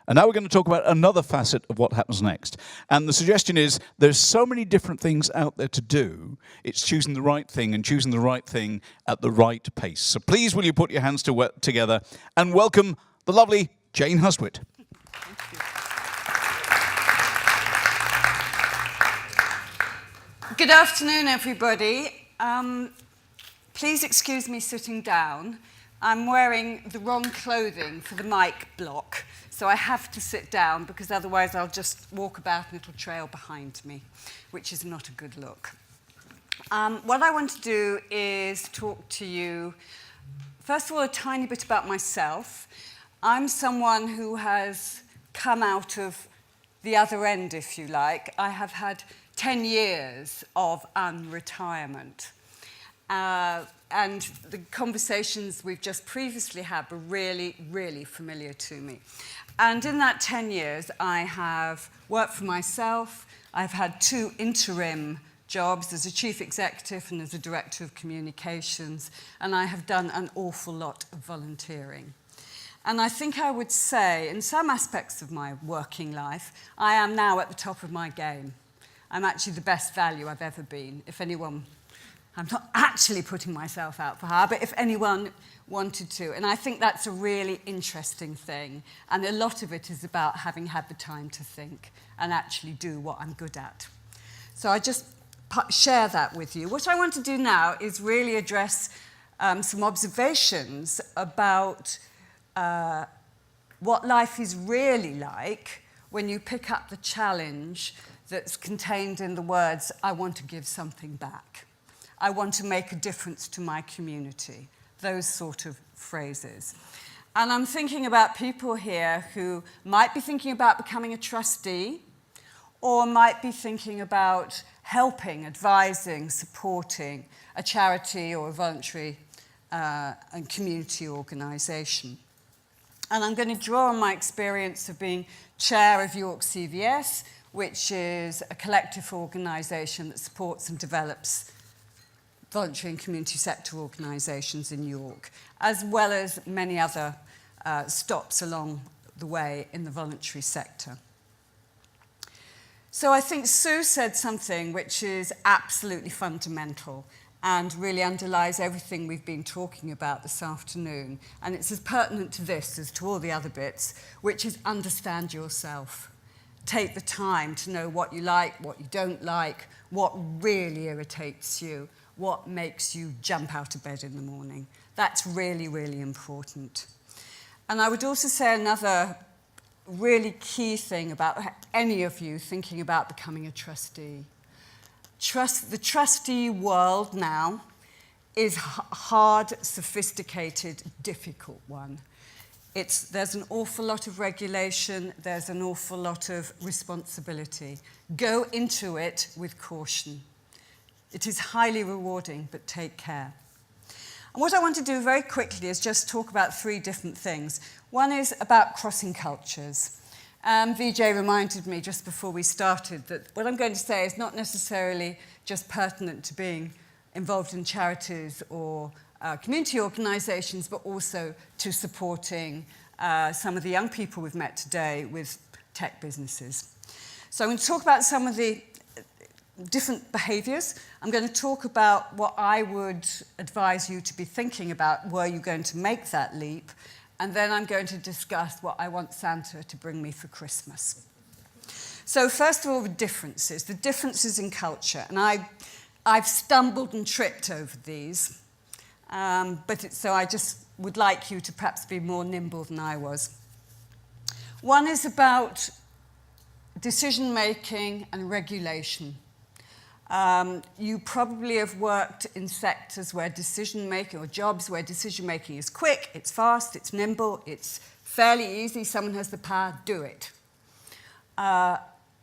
And now we're going to talk about another facet of what happens next. And the suggestion is there's so many different things out there to do, it's choosing the right thing and choosing the right thing at the right pace. So please will you put your hands together and welcome the lovely Jane Hustwit. Good afternoon, everybody. Please excuse me sitting down. I'm wearing the wrong clothing for the mic block, so I have to sit down because otherwise I'll just walk about and it'll trail behind me, which is not a good look. What I want to do is talk to you, first of all, a tiny bit about myself. I'm someone who has come out of the other end, if you like. I have had 10 years of unretirement. And the conversations we've just previously had were really, really familiar to me. And in that 10 years, I have worked for myself. I've had 2 interim jobs as a chief executive and as a director of communications. And I have done an awful lot of volunteering. And I think I would say, in some aspects of my working life, I am now at the top of my game. I'm actually the best value I've ever been. If anyone, I'm not actually putting myself out for hire, but if anyone wanted to. And I think that's a really interesting thing. And a lot of it is about having had the time to think and actually do what I'm good at. So I just share that with you. What I want to do now is really address some observations about what life is really like when you pick up the challenge that's contained in the words, I want to give something back. I want to make a difference to my community. Those sort of phrases. And I'm thinking about people here who might be thinking about becoming a trustee or might be thinking about helping, advising, supporting a charity or a voluntary and community organisation. And I'm going to draw on my experience of being chair of York CVS, which is a collective organisation that supports and develops voluntary and community sector organisations in York, as well as many other stops along the way in the voluntary sector. So I think Sue said something which is absolutely fundamental and really underlies everything we've been talking about this afternoon. And it's as pertinent to this as to all the other bits, which is understand yourself. Take the time to know what you like, what you don't like, what really irritates you, what makes you jump out of bed in the morning. That's really, really important. And I would also say another really key thing about any of you thinking about becoming a trustee. The trustee world now is hard, sophisticated, difficult one. There's an awful lot of regulation, there's an awful lot of responsibility. Go into it with caution. It is highly rewarding, but take care. And what I want to do very quickly is just talk about 3 different things. One is about crossing cultures. Vijay reminded me just before we started that what I'm going to say is not necessarily just pertinent to being involved in charities or community organisations, but also to supporting some of the young people we've met today with tech businesses. So I'm going to talk about some of the different behaviours. I'm going to talk about what I would advise you to be thinking about were you going to make that leap. And then I'm going to discuss what I want Santa to bring me for Christmas. So first of all, the differences in culture. And I've stumbled and tripped over these. So I just would like you to perhaps be more nimble than I was. One is about decision-making and regulation. You probably have worked in sectors where decision-making, or jobs where decision-making is quick, it's fast, it's nimble, it's fairly easy, someone has the power, do it.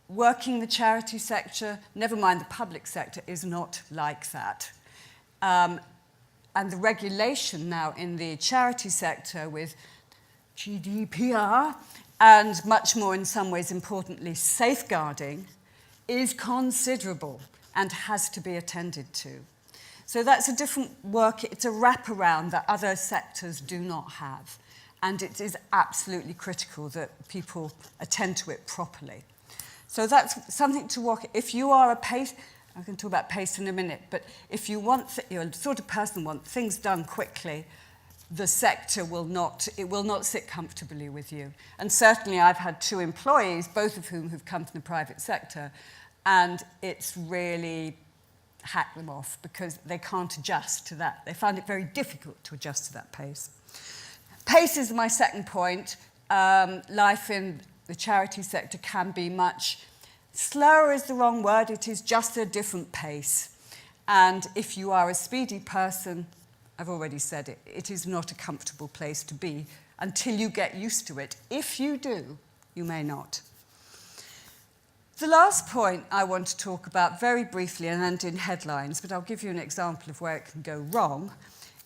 Working the charity sector, never mind the public sector, is not like that. And the regulation now in the charity sector with GDPR, and much more in some ways importantly, safeguarding, is considerable and has to be attended to. So that's a different work, it's a wraparound that other sectors do not have. And it is absolutely critical that people attend to it properly. So that's something to work. If you are a pace, I'm going to talk about pace in a minute, but if you want, you're the sort of person who wants things done quickly, the sector will not sit comfortably with you. And certainly I've had 2 employees, both of whom have come from the private sector, and it's really hacked them off because they can't adjust to that. They find it very difficult to adjust to that pace. Pace is my second point. Life in the charity sector can be much slower is the wrong word. It is just a different pace. And if you are a speedy person, I've already said it, it is not a comfortable place to be until you get used to it. If you do, you may not. The last point I want to talk about very briefly and in headlines, but I'll give you an example of where it can go wrong,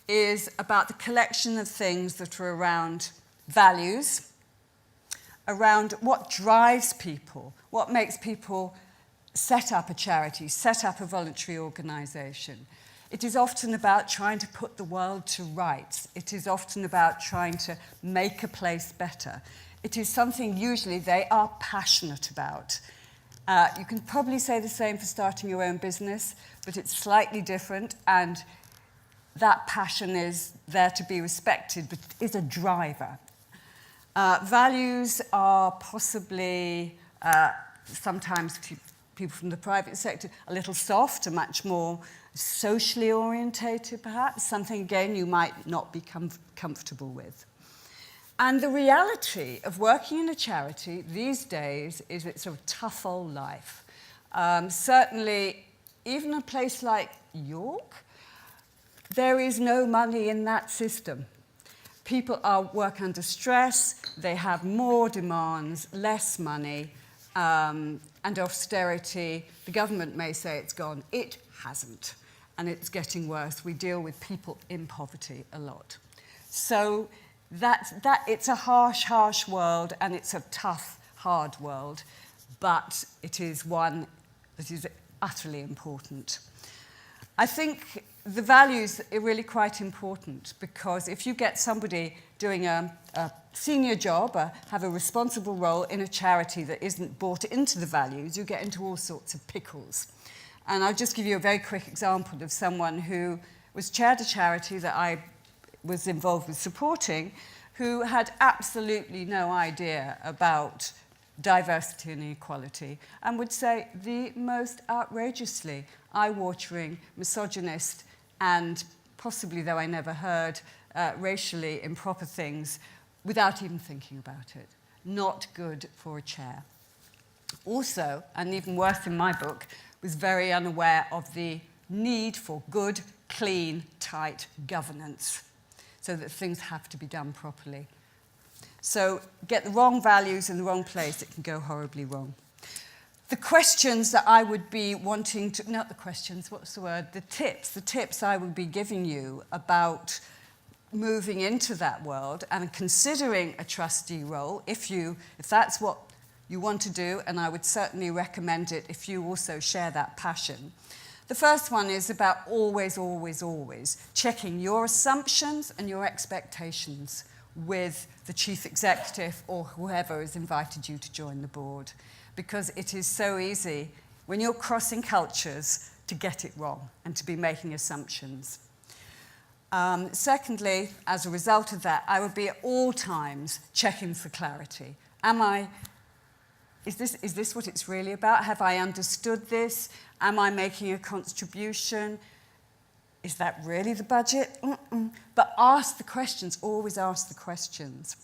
is about the collection of things that are around values, around what drives people, what makes people set up a charity, set up a voluntary organisation. It is often about trying to put the world to rights. It is often about trying to make a place better. It is something usually they are passionate about. You can probably say the same for starting your own business, but it's slightly different, and that passion is there to be respected, but it is a driver. Values are possibly, sometimes people from the private sector, a little soft, a much more socially orientated perhaps, something again you might not be comfortable with. And the reality of working in a charity these days is it's a tough old life. Certainly, even a place like York, there is no money in that system. People work under stress, they have more demands, less money, and austerity. The government may say it's gone. It hasn't, and it's getting worse. We deal with people in poverty a lot. So it's a harsh, harsh world, and it's a tough, hard world, but it is one that is utterly important. I think the values are really quite important, because if you get somebody doing a senior job, have a responsible role in a charity that isn't bought into the values, you get into all sorts of pickles. And I'll just give you a very quick example of someone who was chaired a charity that I was involved with supporting, who had absolutely no idea about diversity and equality, and would say the most outrageously eye-watering, misogynist, and possibly, though I never heard, racially improper things without even thinking about it. Not good for a chair. Also, and even worse in my book, was very unaware of the need for good, clean, tight governance, so that things have to be done properly. So get the wrong values in the wrong place, it can go horribly wrong. The questions that I would be wanting to, not the questions, what's the word? The tips I would be giving you about moving into that world and considering a trustee role, if that's what you want to do, and I would certainly recommend it if you also share that passion. The first one is about always, always, always checking your assumptions and your expectations with the chief executive or whoever has invited you to join the board, because it is so easy when you're crossing cultures to get it wrong and to be making assumptions. Secondly, as a result of that, I would be at all times checking for clarity. Is this what it's really about? Have I understood this? Am I making a contribution? Is that really the budget? But ask the questions, always ask the questions.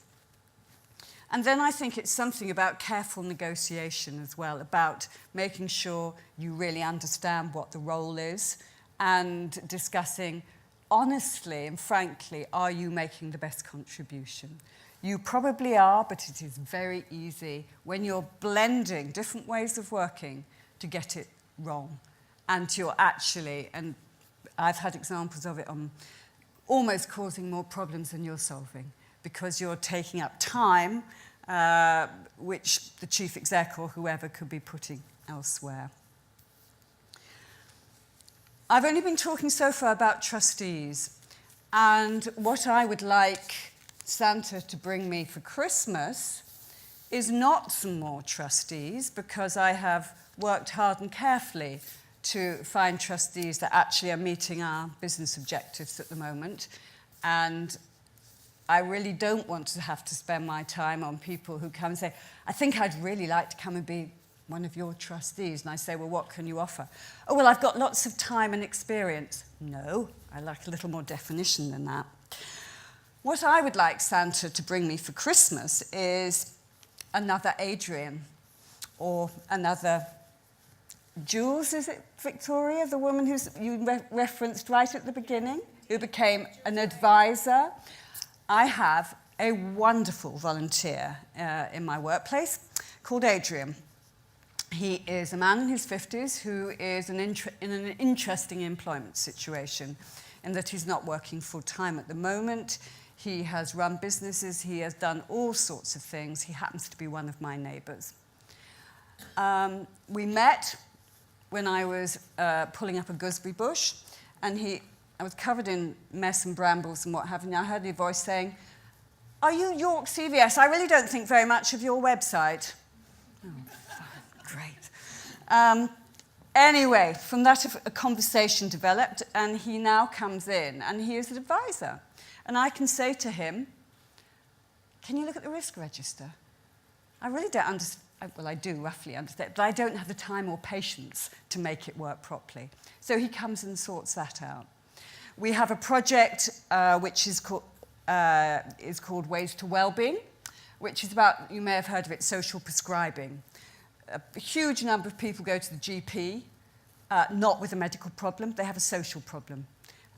And then I think it's something about careful negotiation as well, about making sure you really understand what the role is and discussing honestly and frankly, are you making the best contribution? You probably are, but it is very easy when you're blending different ways of working to get it wrong. And you're actually, and I've had examples of it, almost causing more problems than you're solving, because you're taking up time which the chief exec or whoever could be putting elsewhere. I've only been talking so far about trustees, and what I would like Santa to bring me for Christmas is not some more trustees, because I have worked hard and carefully to find trustees that actually are meeting our business objectives at the moment. And I really don't want to have to spend my time on people who come and say, I think I'd really like to come and be one of your trustees. And I say, well, what can you offer? Oh, well, I've got lots of time and experience. No, I like a little more definition than that. What I would like Santa to bring me for Christmas is another Adrian, or another Jules, is it Victoria, the woman you referenced right at the beginning, who became an advisor. I have a wonderful volunteer in my workplace called Adrian. He is a man in his 50s who is in an interesting employment situation, in that he's not working full-time at the moment. He has run businesses, he has done all sorts of things. He happens to be one of my neighbours. We met when I was pulling up a gooseberry bush, and I was covered in mess and brambles and what have you. I heard a voice saying, "Are you York CVS? I really don't think very much of your website." Oh, fine, great. Anyway, from that a conversation developed, and he now comes in, and he is an advisor. And I can say to him, can you look at the risk register? I really don't understand. Well, I do roughly understand, but I don't have the time or patience to make it work properly. So he comes and sorts that out. We have a project which is called Ways to Wellbeing, which is about, you may have heard of it, social prescribing. A huge number of people go to the GP, not with a medical problem, they have a social problem.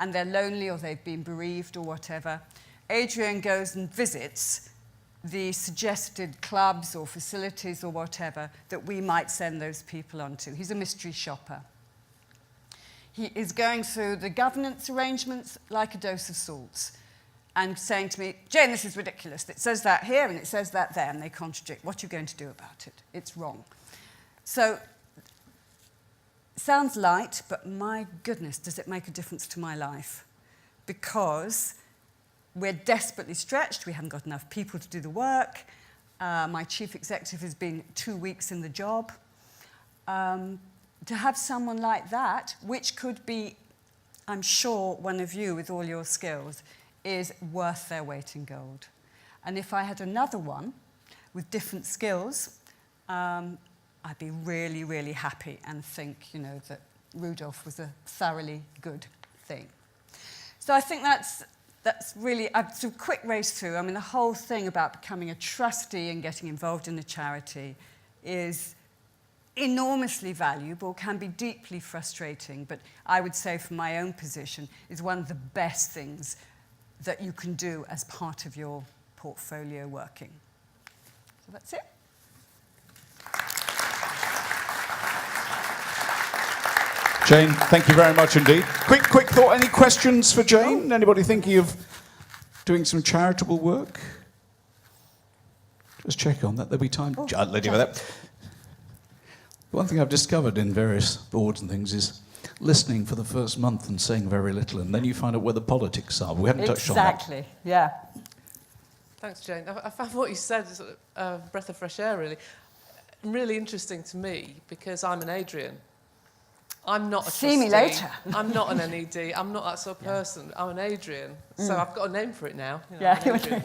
And they're lonely, or they've been bereaved, or whatever. Adrian goes and visits the suggested clubs or facilities or whatever that we might send those people onto. He's a mystery shopper. He is going through the governance arrangements like a dose of salts and saying to me, Jane, this is ridiculous. It says that here and it says that there, and they contradict. What are you going to do about it? It's wrong. So, sounds light, but my goodness, does it make a difference to my life? Because we're desperately stretched. We haven't got enough people to do the work. My chief executive has been 2 weeks in the job. To have someone like that, which could be, I'm sure, one of you with all your skills, is worth their weight in gold. And if I had another one with different skills, I'd be really, really happy and think, you know, that Rudolph was a thoroughly good thing. So I think that's really a quick race through. I mean, the whole thing about becoming a trustee and getting involved in a charity is enormously valuable, can be deeply frustrating, but I would say from my own position is one of the best things that you can do as part of your portfolio working. So that's it. Jane, thank you very much indeed. Quick thought, any questions for Jane? Anybody thinking of doing some charitable work? Just check on that, there'll be time. I'll let you know that. One thing I've discovered in various boards and things is listening for the first month and saying very little, and then you find out where the politics are. We haven't touched on that. Exactly, yeah. Thanks, Jane. I found what you said is a breath of fresh air, really. Really interesting to me, because I'm an Adrian. I'm not a trustee. See me later. I'm not an NED. I'm not that sort of person. I'm an Adrian. So I've got a name for it now. You know, Yeah, an Adrian.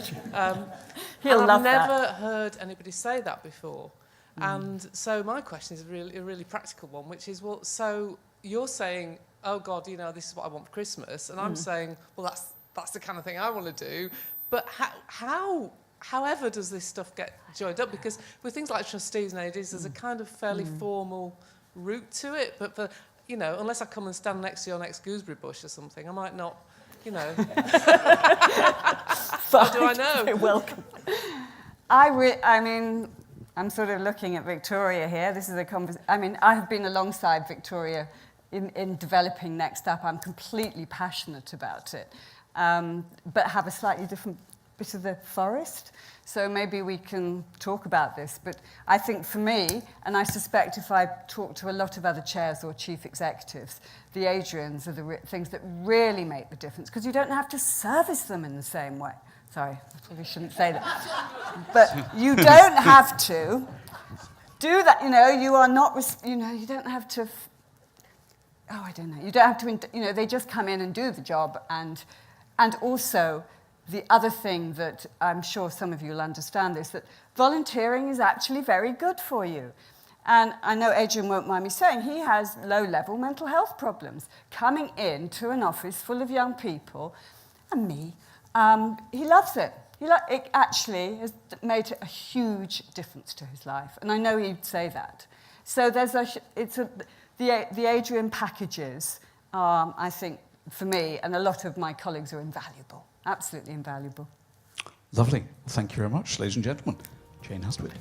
He'll and love I've that. never heard anybody say that before. And so my question is a really practical one, which is, well, so you're saying, oh God, you know, this is what I want for Christmas, and I'm saying, well, that's the kind of thing I want to do. But however does this stuff get joined up? Because with things like trustees and ADs, there's a kind of fairly formal route to it. But for, you know, unless I come and stand next to your next gooseberry bush or something, I might not, you know. How do I know? You're welcome. I mean, I'm sort of looking at Victoria here. This is a conversation. I mean, I have been alongside Victoria in developing Next Up. I'm completely passionate about it, but have a slightly different bit of the forest. So maybe we can talk about this. But I think for me, and I suspect if I talk to a lot of other chairs or chief executives, the Adrians are the things that really make the difference, because you don't have to service them in the same way. Sorry, I probably shouldn't say that. But you don't have to do that. You know, you are not, you know, you don't have to, I don't know. You don't have to, you know, they just come in and do the job. And also, the other thing that I'm sure some of you will understand is that volunteering is actually very good for you. And I know Adrian won't mind me saying he has low-level mental health problems. Coming into an office full of young people, and me, he loves it. It actually has made a huge difference to his life, and I know he'd say that. So there's the Adrian packages, I think, for me, and a lot of my colleagues are invaluable, absolutely invaluable. Lovely. Thank you very much, ladies and gentlemen. Jane Hustwit.